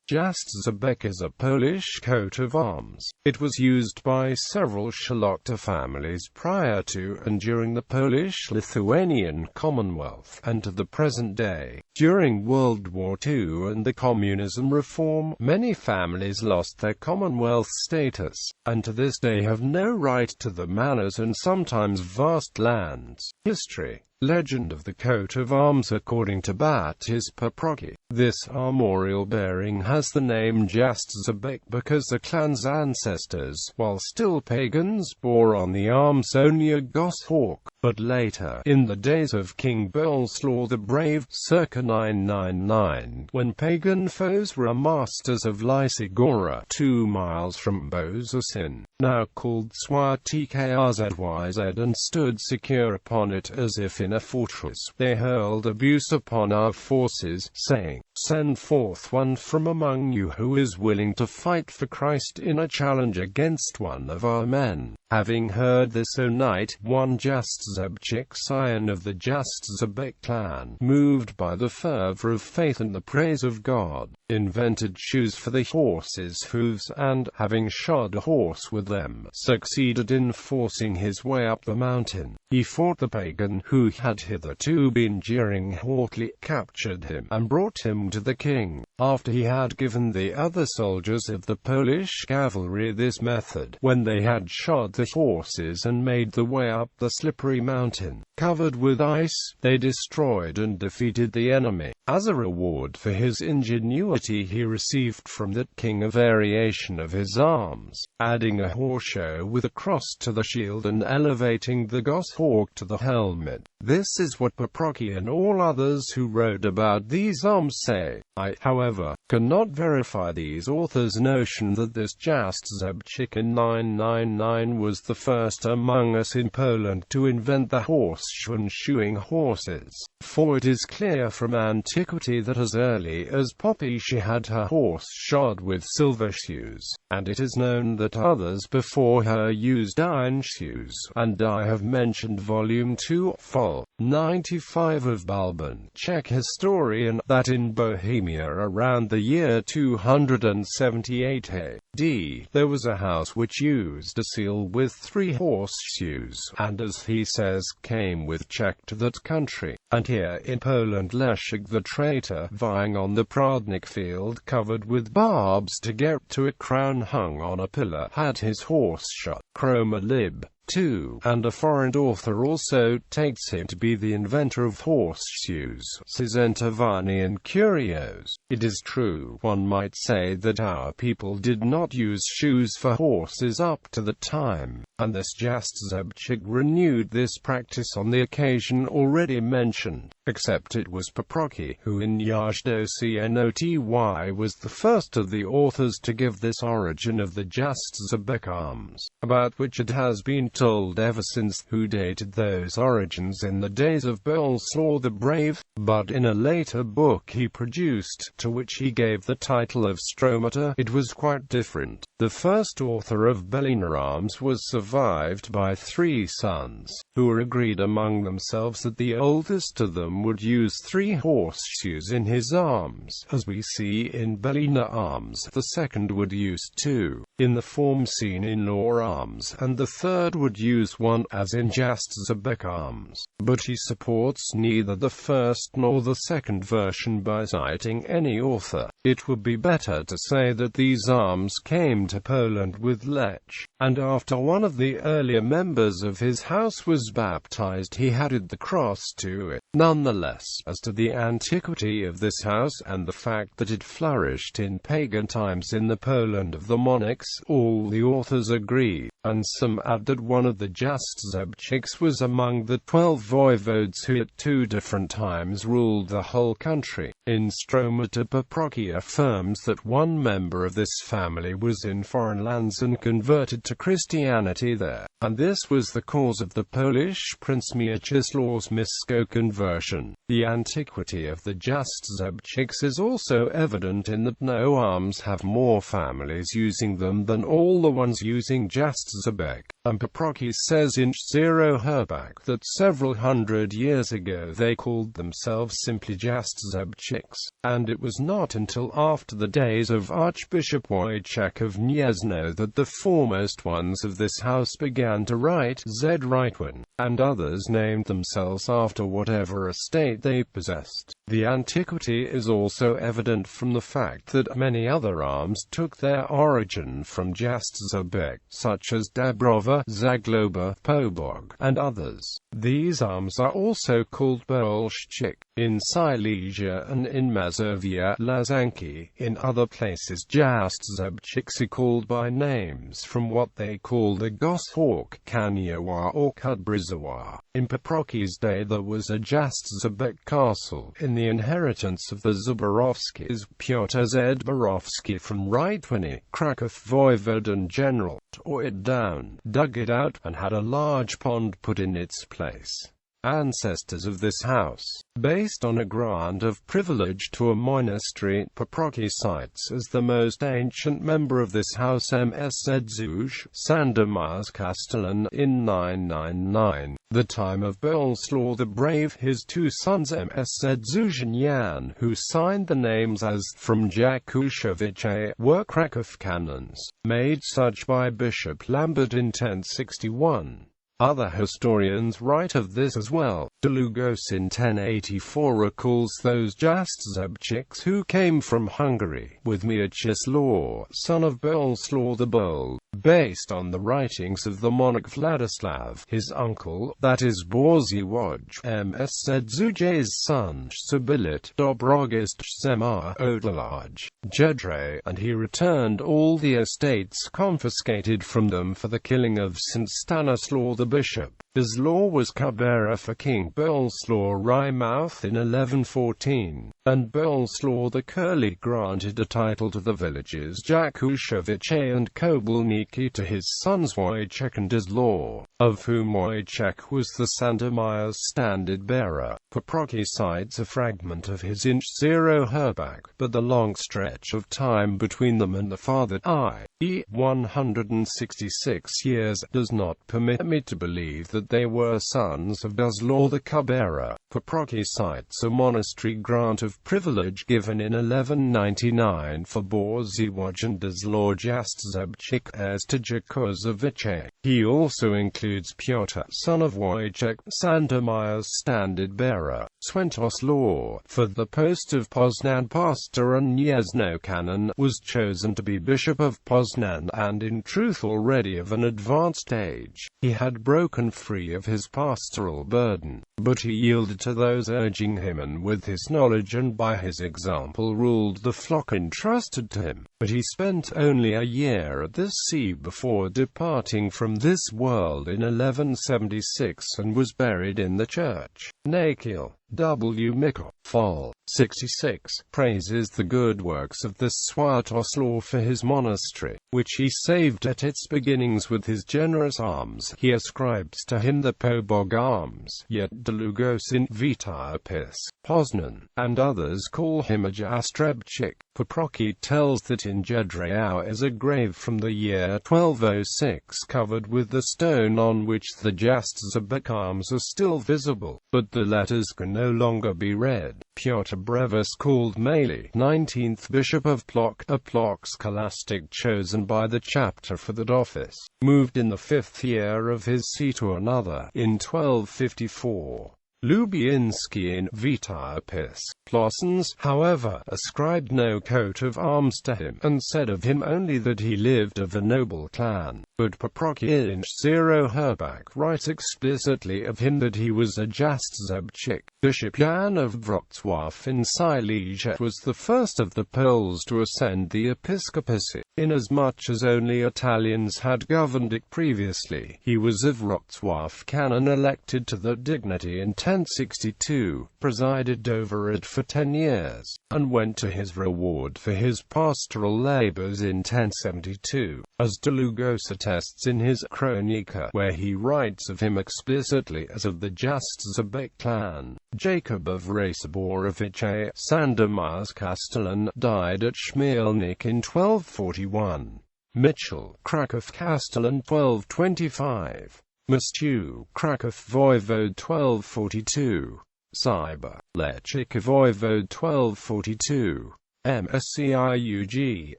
Jastrzębiec is a Polish coat of arms. It was used by several szlachta families prior to and during the Polish-Lithuanian Commonwealth, and to the present day. During World War II and the communism reform, many families lost their Commonwealth status, and to this day have no right to the manors and sometimes vast lands. History. Legend of the coat of arms according to Baptist Paprocki. This armorial bearing has the name Jastrzębiec because the clan's ancestors, while still pagans, bore on the arms only a goshawk. But later, in the days of King Boleslaw the Brave, circa 999, when pagan foes were masters of Lysygora, 2 miles from Bozacin, now called Swatikrzyd, and stood secure upon it as if in a fortress, they hurled abuse upon our forces, saying, "Send forth one from among you who is willing to fight for Christ in a challenge against one of our men." Having heard this, O knight, one Jastrzębiec, scion of the Jastrzębiec clan, moved by the fervor of faith and the praise of God, invented shoes for the horse's hooves, and, having shod a horse with them, succeeded in forcing his way up the mountain. He fought the pagan, who had hitherto been jeering haughtily, captured him, and brought him to the king. After he had given the other soldiers of the Polish cavalry this method, when they had shod the horses and made the way up the slippery mountain, covered with ice, they destroyed and defeated the enemy. As a reward for his ingenuity, he received from that king a variation of his arms, adding a horseshoe with a cross to the shield and elevating the goshawk to the helmet. This is what Paprocki and all others who wrote about these arms say. I, however, cannot verify these authors' notion that this Jastrzębiec in 999 was the first among us in Poland to invent the horseshoe and shoeing horses, for it is clear from antiquity that as early as Poppy she had her horse shod with silver shoes, and it is known that others before her used iron shoes, and I have mentioned volume 2, Vol. 95 of Balban, Czech historian, that in Bohemia around the year 278 AD, there was a house which used a seal with 3 horseshoes, and as he says, came with Czech to that country. And here in Poland Leszek the traitor, vying on the Prodnik field covered with barbs to get to a crown hung on a pillar, had his horse shot. Chroma lib. 2, and a foreign author also takes him to be the inventor of horseshoes, Sizentovani and Curios. It is true, one might say, that our people did not use shoes for horses up to the time, and this Jastrzębiec renewed this practice on the occasion already mentioned, except it was Paprocki who in Jastrzębiec was the first of the authors to give this origin of the Jastrzębiec arms, about which it has been told ever since, who dated those origins in the days of Boleslaw the Brave, but in a later book he produced, to which he gave the title of Stromata, it was quite different. The first author of Berliner arms was survived by 3 sons, who were agreed among themselves that the oldest of them would use 3 horseshoes in his arms, as we see in Berliner arms. The second would use 2, in the form seen in Law arms, and the third would use 1, as in Jastrzębiec arms. But he supports neither the first nor the second version by citing any author. It would be better to say that these arms came to Poland with Lech, and after one of the earlier members of his house was baptized he added the cross to it. Nonetheless, as to the antiquity of this house and the fact that it flourished in pagan times in the Poland of the monarchs, all the authors agree, and some add that one of the Jastrzębics was among the 12 voivodes who at 2 different times ruled the whole country. In Stromata, Paprocki affirms that one member of this family was in foreign lands and converted to Christianity there, and this was the cause of the Polish Prince Mieczysław's Misko conversion. The antiquity of the Jastrzębics is also evident in that no arms have more families using them than all the ones using Jastrzębiec. And Paprocki says in Zero Herbach that several hundred years ago they called themselves simply Jastrzębczyks, and it was not until after the days of Archbishop Wojciech of Gniezno that the foremost ones of this house began to write Z-Rightwin, and others named themselves after whatever estate they possessed. The antiquity is also evident from the fact that many other arms took their origin from Jastrzębiec, such as Dąbrowa, Zagloba, Pobog, and others. These arms are also called Bolszczyk in Silesia and in Mazovia, Lazanki. In other places Jastrzębczyks are called by names from what they call the Goshawk, Kaniawa or Kudbryzowa. In Paprocki's day there was a Jastrzębiec castle in the inheritance of the Zborowskis. Piotr Zborowski from Rytwini, Kraków Voivodan General, tore it down, dug it out, and had a large pond put in its place. Ancestors of this house, based on a grant of privilege to a monastery, Paprocki cites as the most ancient member of this house Ms. Zedzuj, Sandomierz Castellan, in 999, the time of Boleslaw the Brave. His two sons Ms. Zedzuj and Jan, who signed the names as from Jakuszowice, were Kraków canons, made such by Bishop Lambert in 1061. Other historians write of this as well. Długosz in 1084 recalls those Jastrzębczyks who came from Hungary, with Mieczysław, son of Boleslaw the Bold, based on the writings of the monarch Vladislav, his uncle, that is Borzywoj, Ms. Zedzuj's son, Szczybilit, Dobrogist, Semar, Odlaj, Jedre, and he returned all the estates confiscated from them for the killing of St. Stanislaw the bishop. His law was cupbearer for King Boleslaw Wrymouth in 1114, and Boleslaw the Curly granted a title to the villages Jakuszowice and Kobylniki to his sons Wojciech and Laszlo, of whom Wojciech was the Sandomierz standard-bearer. Paprocki cites a fragment of his in Zero Herbach, but the long stretch of time between them and the father, i.e. 166 years, does not permit me to believe that they were sons of Laszlo the cupbearer. Paprocki cites a monastery grant of privilege given in 1199 for Borzywoj and Laszlo Jastrzębczyk as to Jakuszowice. He also includes Piotr, son of Wojciech, Sandomierz standard-bearer, Swętoslaw, for the post of Poznan pastor and Gniezno canon, was chosen to be bishop of Poznan, and in truth already of an advanced age. He had broken free of his pastoral burden, but he yielded to those urging him, and with his knowledge and by his example ruled the flock entrusted to him. But he spent only a year at this see before departing from this world in 1176, and was buried in the church. Nakil W. Mikkel, Fol. 66, praises the good works of the Swatoslaw for his monastery, which he saved at its beginnings with his generous alms. He ascribes to him the Pobog arms, yet Długosz in Vitopis, Poznan, and others call him a Jastrzębczyk. Paprocki tells that in Jedrzejau is a grave from the year 1206 covered with the stone on which the Jastrzębiec arms are still visible, but the letters can no longer be read. Piotr Brevis, called Maly, 19th Bishop of Plock, a Plock scholastic chosen by the chapter for that office, moved in the 5th year of his see to another, in 1254. Lubinski in Vitopis, Plossens, however, ascribed no coat of arms to him, and said of him only that he lived of a noble clan. But Paprocki in Zero Herbach writes explicitly of him that he was a Jastrzębczyk. Bishop Jan of Wrocław in Silesia was the first of the Poles to ascend the episcopacy, inasmuch as only Italians had governed it previously. He was of Wrocław canon, elected to the dignity in 1062, presided over it for 10 years, and went to his reward for his pastoral labors in 1072, as Długosz attests in his Chronika, where he writes of him explicitly as of the Jastrzębiec clan. Jacob of Raciborowice, Sandomierz Castellan, died at Śmielnik in 1241. Mitchell, Krakow Castellan 1225. Mastew, Krakow Voivode 1242. Cyber, Lechika Voivode 1242. Msciug,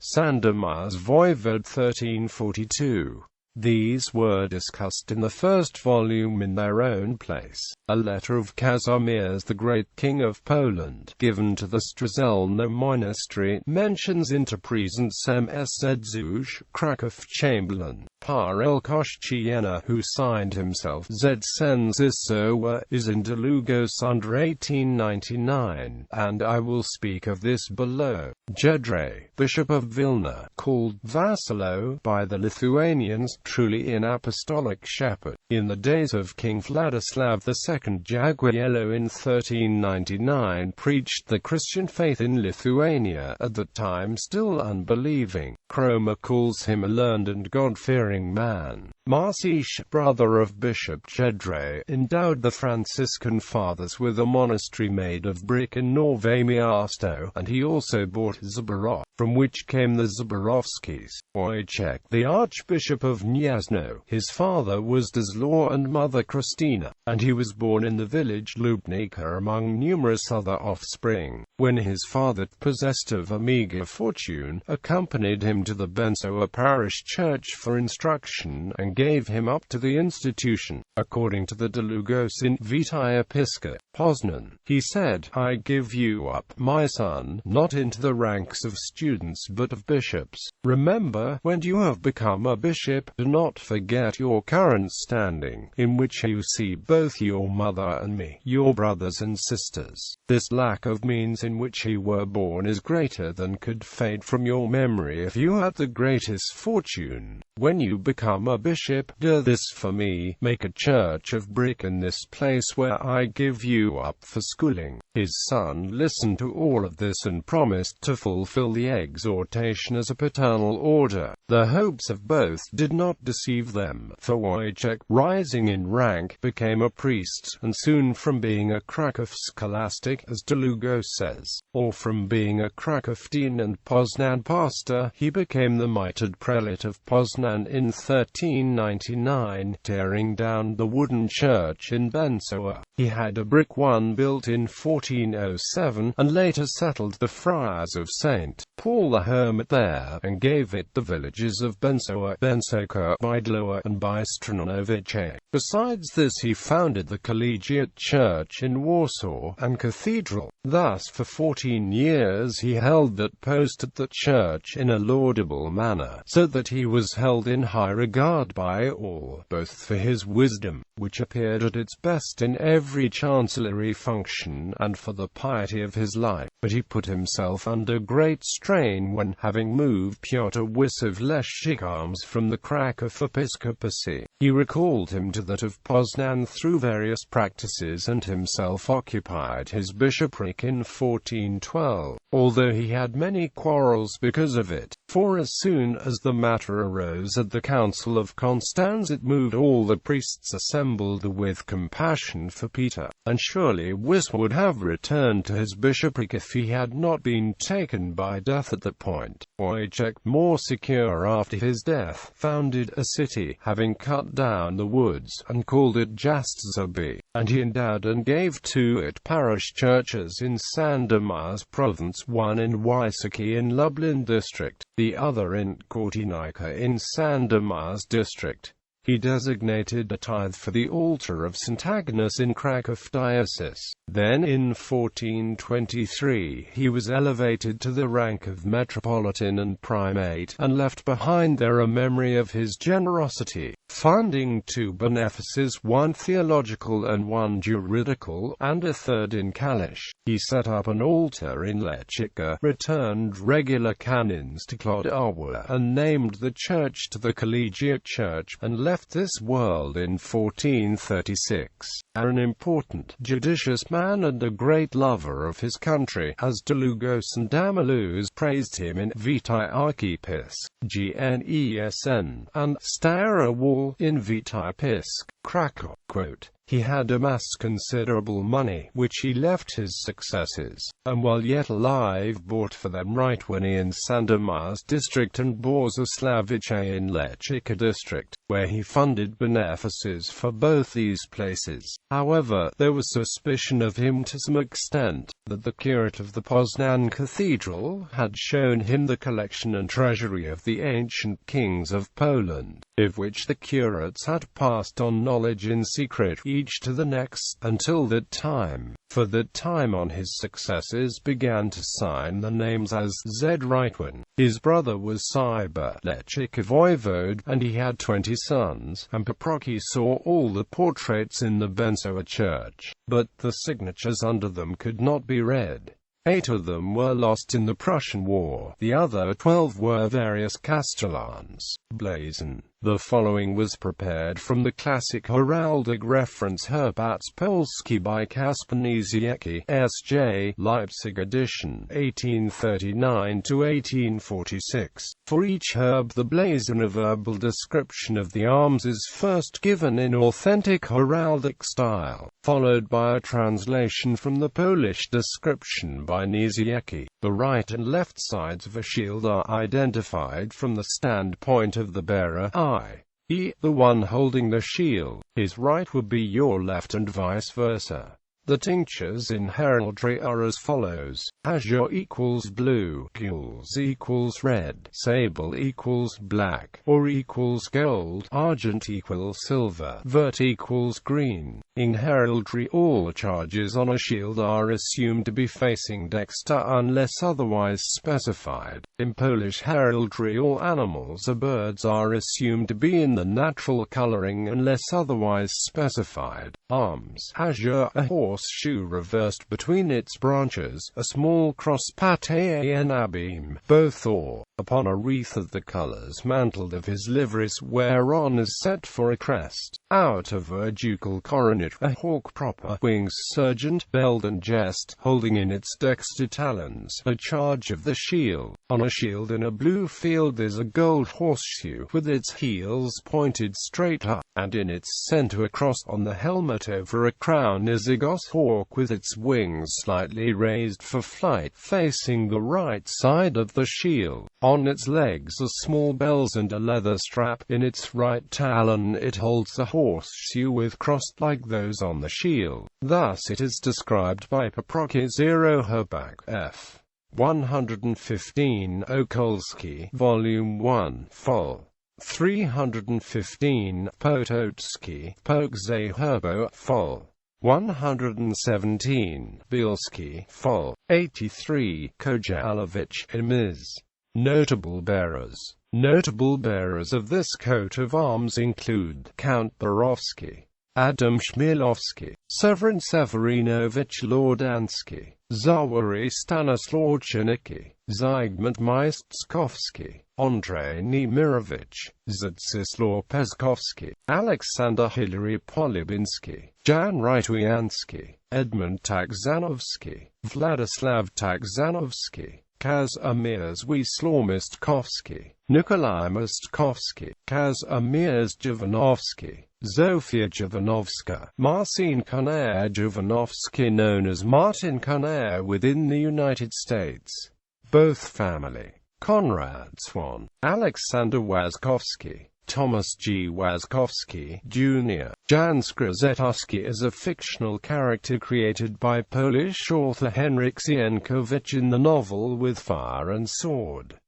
Sandomierz Voivode 1342. These were discussed in the first volume in their own place. A letter of Kazimierz, the great king of Poland, given to the Strzelno monastery, mentions interpresence Mszedzuj, Krakow chamberlain, Parel Kościelny, who signed himself Zsenzisowa, is in Długos under 1899, and I will speak of this below. Jedrzej, Bishop of Vilna, called Vasilo by the Lithuanians, truly an apostolic shepherd. In the days of King Vladislav II, Jagiello in 1399 preached the Christian faith in Lithuania, at that time still unbelieving. Cromer calls him a learned and God-fearing man. Marcisz, brother of Bishop Jedrzej, endowed the Franciscan fathers with a monastery made of brick in Nowe Miasto, and he also bought Zborov, from which came the Zborowskis. Wojciech, the Archbishop of Gniezno, his father was Czesław and mother Christina, and he was born in the village Lubnica among numerous other offspring. When his father, possessed of a meager fortune, accompanied him to the Bensowa parish church for instruction and gave him up to the institution, according to the Długos in Vitae Episca, Poznan, he said, "I give you up, my son, not into the ranks of students but of bishops. Remember, when you have become a bishop, do not forget your current standing, in which you see both your mother and me, your brothers and sisters. This lack of means in which you were born is greater than could fade from your memory if you had the greatest fortune. When you become a bishop, do this for me, make a church of brick in this place where I give you up for schooling." His son listened to all of this and promised to fulfill the exhortation as a paternal order. The hopes of both did not deceive them, for Wojciech, rising in rank, became a priest, and soon from being a Krakow scholastic, as Długos says, or from being a Krakow dean and Poznan pastor, he became the mitred prelate of Poznan in 1399, tearing down the wooden church in Bensowa. He had a brick one built in 1407, and later settled the friars of St. Paul the Hermit there, and gave it the villages of Bensowa, Bensoka, Bydlowa, and Bystronowice. Besides this, he founded the Collegiate Church in Warsaw, and cathedral. Thus for 14 years he held that post at the church in a laudable manner, so that he was held in high regard by all, both for his wisdom, which appeared at its best in every chancellery function, and for the piety of his life. But he put himself under great strain when, having moved Pyotr Wys of Leszczyk from the Krakow episcopacy, he recalled him to that of Poznan through various practices and himself occupied his bishopric in 1412, although he had many quarrels because of it. For as soon as the matter arose at the Council of Constance, it moved all the priests assembled with compassion for Peter, and surely Wys would have returned to his bishopric if he had not been taken by death at that point. Wojciech, more secure after his death, founded a city, having cut down the woods, and called it Jastrzębiec, and he endowed and gave to it parish churches in Sandomierz province, one in Wysocki in Lublin district, the other in Kortynica in Sandomierz district. He designated a tithe for the altar of St. Agnes in Krakow diocese. Then in 1423 he was elevated to the rank of metropolitan and primate, and left behind there a memory of his generosity, funding 2 benefices, one theological and one juridical, and a third in Kalisz. He set up an altar in Lechika, returned regular canons to Kłodawa, and named the church to the Collegiate Church, and left this world in 1436. An important, judicious man and a great lover of his country, as Długos and Damaluz praised him in Vitae Archiepisc, Gnesn, and Stara Wall in Vitae Episc, Krakow. Quote, He had amassed considerable money, which he left his successors, and while yet alive bought for them Rytwini in Sandomierz district and Borzoslavice in Lechika district, where he funded benefices for both these places. However, there was suspicion of him to some extent, that the curate of the Poznan Cathedral had shown him the collection and treasury of the ancient kings of Poland, of which the curates had passed on knowledge in secret, each to the next, until that time. For that time on his successors began to sign the names as Z. Rytwin. His brother was Cyber Lechika voivode, and he had 20 sons, and Paprocki saw all the portraits in the Bensowa church, but the signatures under them could not be read. 8 of them were lost in the Prussian War, the other 12 were various castellans. Blazon. The following was prepared from the classic heraldic reference Herbats Polski by Kasper Niesiecki, S.J., Leipzig edition, 1839–1846. For each herb the blazon, a verbal description of the arms, is first given in authentic heraldic style, followed by a translation from the Polish description by Niesiecki. The right and left sides of a shield are identified from the standpoint of the bearer, i.e., the one holding the shield. His right would be your left and vice versa. The tinctures in heraldry are as follows: azure equals blue, gules equals red, sable equals black, or equals gold, argent equals silver, vert equals green. In heraldry, all charges on a shield are assumed to be facing dexter unless otherwise specified. In Polish heraldry, all animals or birds are assumed to be in the natural coloring unless otherwise specified. Arms: azure, a horseshoe reversed between its branches, a small cross paté and abeam, both or, upon a wreath of the colours mantled of his liveries, whereon is set for a crest, out of a ducal coronet, a hawk proper, wings sergeant, beld and jest, holding in its dexter talons a charge of the shield. On a shield in a blue field is a gold horseshoe, with its heels pointed straight up, and in its centre a cross. On the helmet over a crown is a goshawk with its wings slightly raised for flight, facing the right side of the shield. On its legs are small bells and a leather strap. In its right talon it holds a horseshoe with crossed like those on the shield. Thus it is described by Paprocki. 0 Herbak F. 115 Okolski, Volume 1, Fol. 315 Potocki, Pokze Herbo, Fol. 117 Bielski, Fol. 83 Kojalevich, Ms. Notable bearers. Notable bearers of this coat of arms include Count Borowski, Adam Chmielowski, Severin Severinovich Lordansky, Zawary Stanislaw Czernicki, Zygmunt Mystskowski, Andrei Nemirovich, Zdzislaw Peskowski, Alexander Hilary Polybinsky, Jan Rytwiansky, Edmund Takzanovsky, Vladislav Takzanovsky, Kazimierz Wisłomystkowski, Nikolai Mostkovsky, Kazimierz Jovanovsky, Zofia Jovanovska, Marcin Konair Jovanovsky, known as Martin Konair within the United States. Both family. Konrad Swan, Alexander Waskowski, Thomas G. Waskowski, Jr. Jan Skrzyzewski is a fictional character created by Polish author Henryk Sienkiewicz in the novel With Fire and Sword.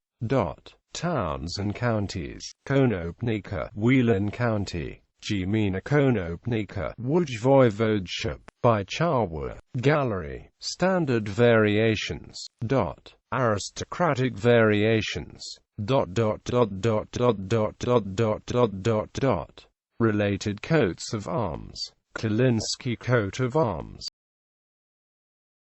Towns and counties. Konopnica, Wielan County. Gmina Konopnica, Łódź Voivodeship. By Charwa. Gallery. Standard variations. Aristocratic variations. Related coats of arms. Kalinsky coat of arms.